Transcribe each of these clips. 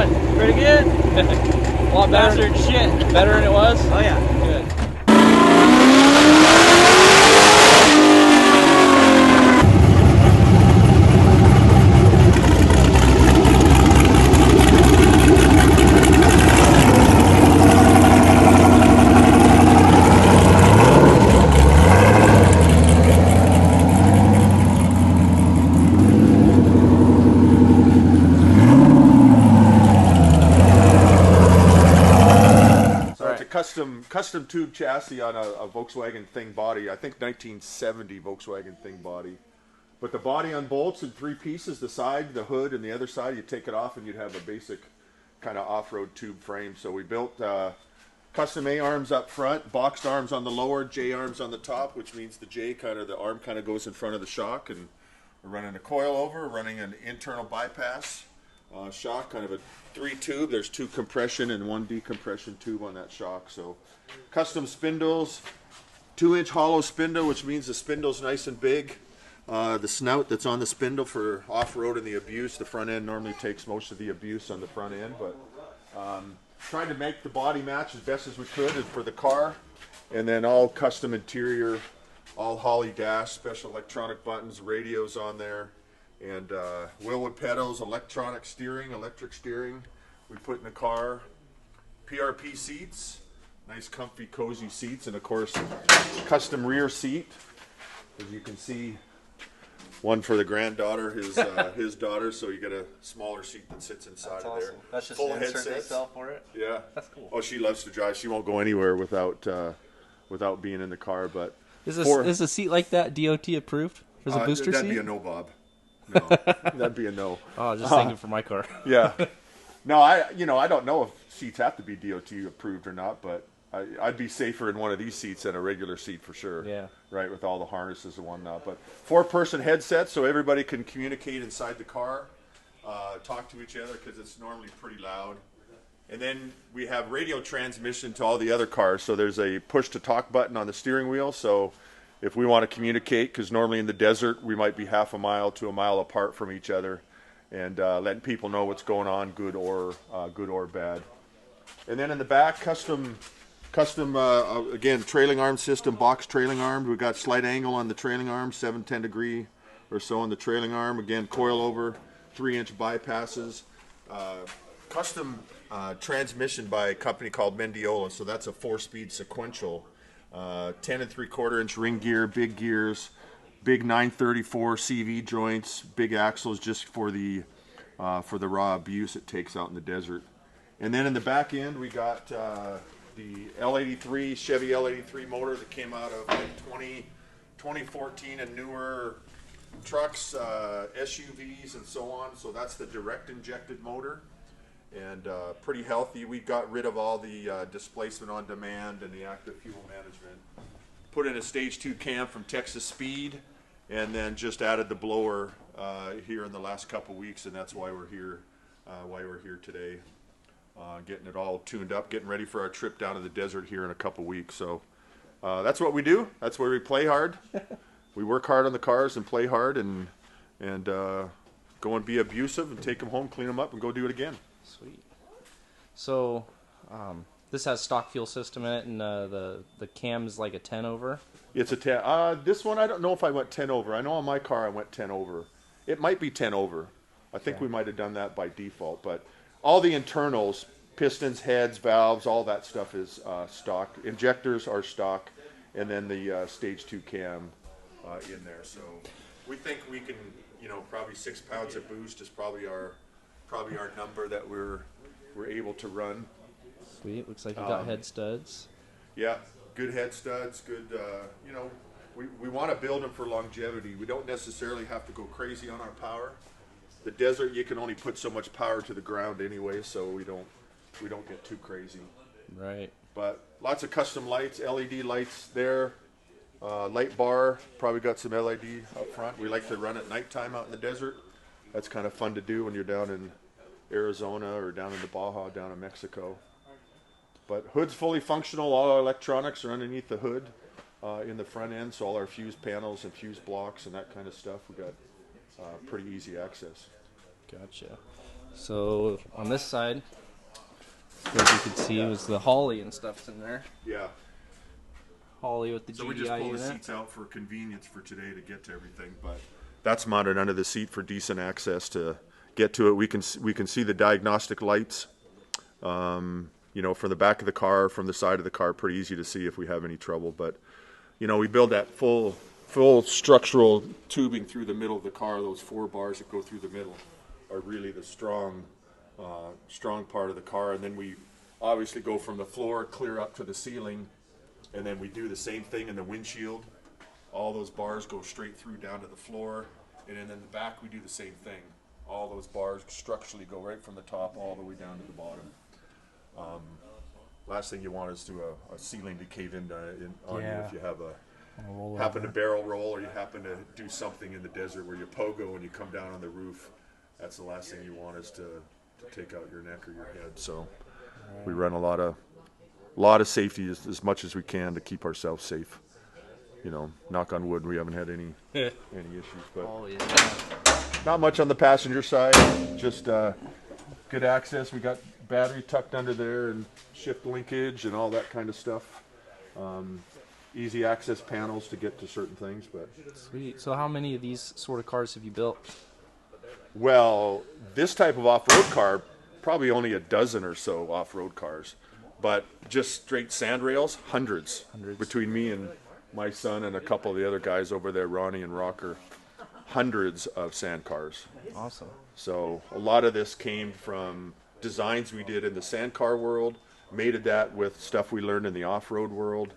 fun. Pretty good. A lot better than shit. Better than it was? Oh yeah. Good. Custom tube chassis on a Volkswagen Thing body. I think 1970 Volkswagen Thing body. But the body unbolts in 3 pieces: the side, the hood, and the other side. You take it off and you'd have a basic kind of off-road tube frame. So we built custom A-arms up front, boxed arms on the lower, J-arms on the top, which means the arm kind of goes in front of the shock, and we're running a coilover, running an internal bypass shock, kind of a 3-tube. There's 2 compression and 1 decompression tube on that shock. So custom spindles, 2-inch hollow spindle, which means the spindle's nice and big. The snout that's on the spindle for off-road and the abuse. The front end normally takes most of the abuse on the front end, but trying to make the body match as best as we could for the car. And then all custom interior, all Holley dash, special electronic buttons, radios on there. And Wilwood pedals, electric steering we put in the car. PRP seats, nice comfy cozy seats, and of course custom rear seat, as you can see, one for the granddaughter, his daughter, so you get a smaller seat that sits inside That's of awesome. there. That's just full an insert headsets. itself for it? Yeah. That's cool. Oh, she loves to drive. She won't go anywhere without being in the car. But Is a seat like that DOT approved? Is a booster that'd seat? be a no, Bob. No, that'd be a no. Oh, just thinking for my car. Yeah. No, I don't know if seats have to be DOT approved or not, but I'd be safer in one of these seats than a regular seat for sure. Yeah. Right, with all the harnesses and whatnot. But 4-person headsets, so everybody can communicate inside the car, talk to each other, because it's normally pretty loud. And then we have radio transmission to all the other cars. So there's a push-to-talk button on the steering wheel. So if we want to communicate, because normally in the desert we might be half a mile to a mile apart from each other, and letting people know what's going on, good or bad. And then in the back, custom again, trailing arm system, box trailing arm. We've got slight angle on the trailing arm, 7-10 degree or so on the trailing arm. Again, coilover, 3-inch bypasses. Custom transmission by a company called Mendiola, so that's a 4-speed sequential. 10 3/4-inch ring gear, big gears, big 934 CV joints, big axles just for the raw abuse it takes out in the desert. And then in the back end we got the L83, Chevy L83 motor that came out of 2014 and newer trucks, SUVs and so on. So that's the direct injected motor, and pretty healthy. We got rid of all the displacement on demand and the active fuel management. Put in a stage 2 cam from Texas Speed, and then just added the blower here in the last couple weeks, and that's why we're here. Today, getting it all tuned up, getting ready for our trip down to the desert here in a couple weeks. So that's what we do. That's where we play hard. We work hard on the cars and play hard, and go and be abusive and take them home, clean them up, and go do it again. Sweet. So this has stock fuel system in it, and the cam's like a 10 over. It's a 10. This one, I don't know if I went 10 over. I know on my car I went 10 over. It might be 10 over. I think we might have done that by default. But all the internals, pistons, heads, valves, all that stuff is stock. Injectors are stock, and then the stage 2 cam in there. So we think we can, probably 6 pounds of boost is probably our number that we're able to run. Sweet. Looks like you got head studs. Yeah, good head studs, good, we want to build them for longevity. We don't necessarily have to go crazy on our power. The desert, you can only put so much power to the ground anyway, so we don't get too crazy. Right. But lots of custom lights, LED lights there. Light bar, probably got some LED up front. We like to run at nighttime out in the desert. That's kind of fun to do when you're down in Arizona or down in the Baja, down in Mexico. But hood's fully functional. All our electronics are underneath the hood in the front end, so all our fuse panels and fuse blocks and that kind of stuff, we got pretty easy access. Gotcha. So on this side, as you can see, was the Holley and stuff's in there. Yeah. Holley with the GDI So we just pull unit. the seats out for convenience for today to get to everything, but that's mounted under the seat for decent access to get to it. We can see the diagnostic lights, you know, from the back of the car, from the side of the car. Pretty easy to see if we have any trouble. But you know, we build that full structural tubing through the middle of the car. Those 4 bars that go through the middle are really the strong part of the car, and then we obviously go from the floor clear up to the ceiling. And then we do the same thing in the windshield. All those bars go straight through down to the floor. And then in the back we do the same thing. All those bars structurally go right from the top all the way down to the bottom. Last thing you want is to a ceiling to cave in on you if you have happen to barrel roll, or you happen to do something in the desert where you pogo and you come down on the roof. That's the last thing you want, is to take out your neck or your head. So we run a lot of safety as much as we can to keep ourselves safe. You know, knock on wood, we haven't had any issues. But not much on the passenger side. Just good access. We got battery tucked under there and shift linkage and all that kind of stuff. Easy access panels to get to certain things. But sweet. So how many of these sort of cars have you built? Well, this type of off-road car, probably only a dozen or so off-road cars. But just straight sand rails, hundreds. Between me and my son and a couple of the other guys over there, Ronnie and Rocker, hundreds of SandCars. Awesome. So a lot of this came from designs we did in the SandCar world, mated that with stuff we learned in the off-road world,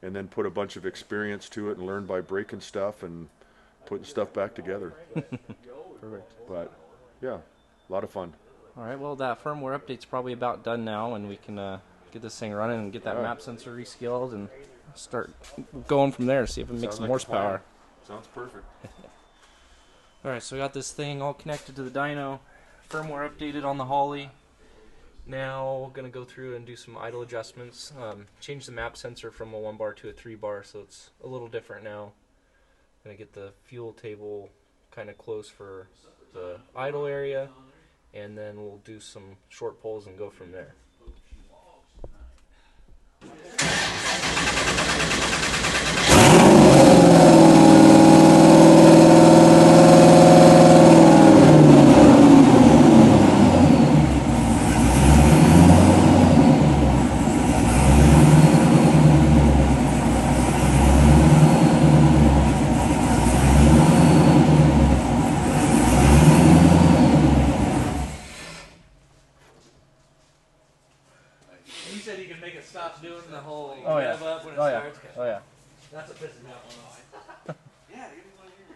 and then put a bunch of experience to it and learned by breaking stuff and putting stuff back together. Perfect. But yeah, a lot of fun. All right, well, that firmware update's probably about done now, and we can get this thing running and get that map sensor rescaled and start going from there, see if it makes some horsepower. Sounds perfect. All right, so we got this thing all connected to the dyno, firmware updated on the Holley. Now we're going to go through and do some idle adjustments, change the map sensor from a 1 bar to a 3 bar, so it's a little different now. Going to get the fuel table kind of close for the idle area, and then we'll do some short pulls and go from there. You said you can make it stop doing the whole rev up when it starts. Oh yeah. That's what pisses me off. Yeah, you didn't want to hear me.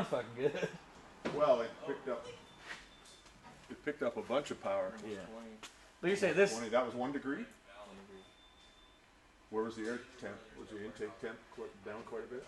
sounds fucking good. Well, it picked up a bunch of power. Yeah. But you're saying this? 20, that was 1 degree? Where was the air temp? Was the intake temp down quite a bit?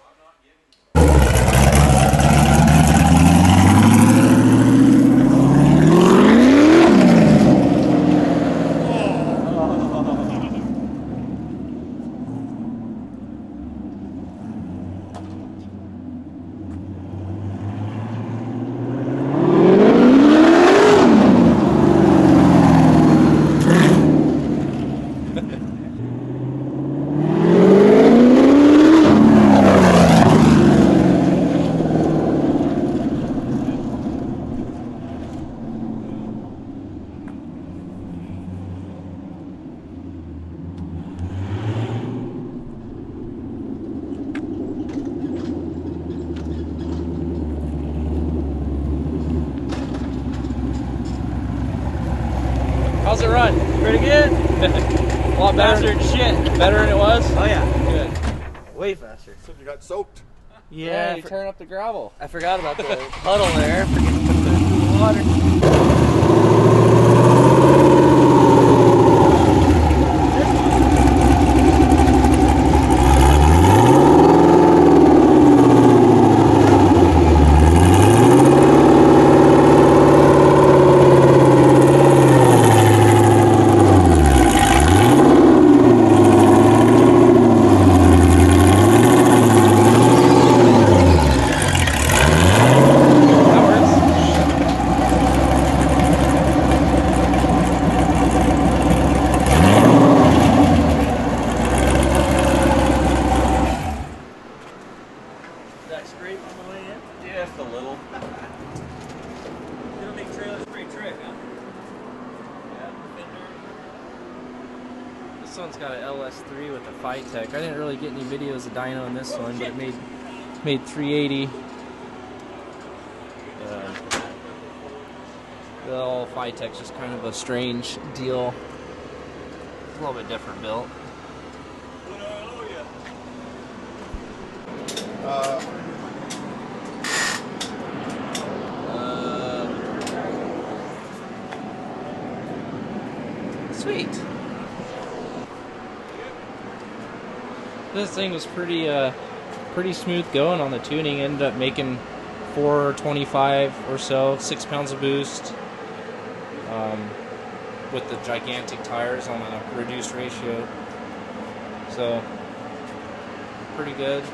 How's it run? Pretty good? A lot better than shit. Better than it was? Oh yeah. Good. Way faster. So you got soaked. Yeah, you turn up the gravel. I forgot about the puddle there. Forget to put the water. That scrape on the way in? Just a little. It'll make trailers pretty trick, huh? Yeah, fender. This one's got an LS3 with a Tech. I didn't really get any videos of dyno in this one, but it made 380. The all Tech's just kind of a strange deal. It's a little bit different built. Sweet. This thing was pretty smooth going on the tuning. Ended up making 425 or so, 6 pounds of boost. With the gigantic tires on a reduced ratio. So, pretty good.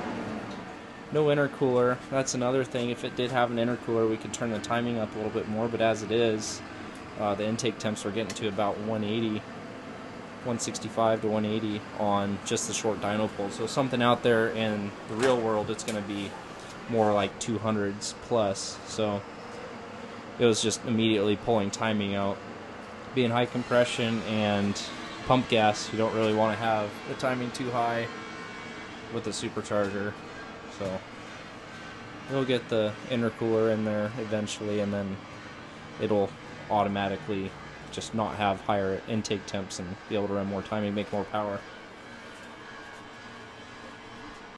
No intercooler. That's another thing. If it did have an intercooler, we could turn the timing up a little bit more, but as it is, the intake temps are getting to about 180, 165 to 180 on just the short dyno pull. So something out there in the real world, it's going to be more like 200s plus. So it was just immediately pulling timing out. Being high compression and pump gas, you don't really want to have the timing too high with the supercharger. So we'll get the intercooler in there eventually, and then it'll automatically just not have higher intake temps and be able to run more timing, make more power.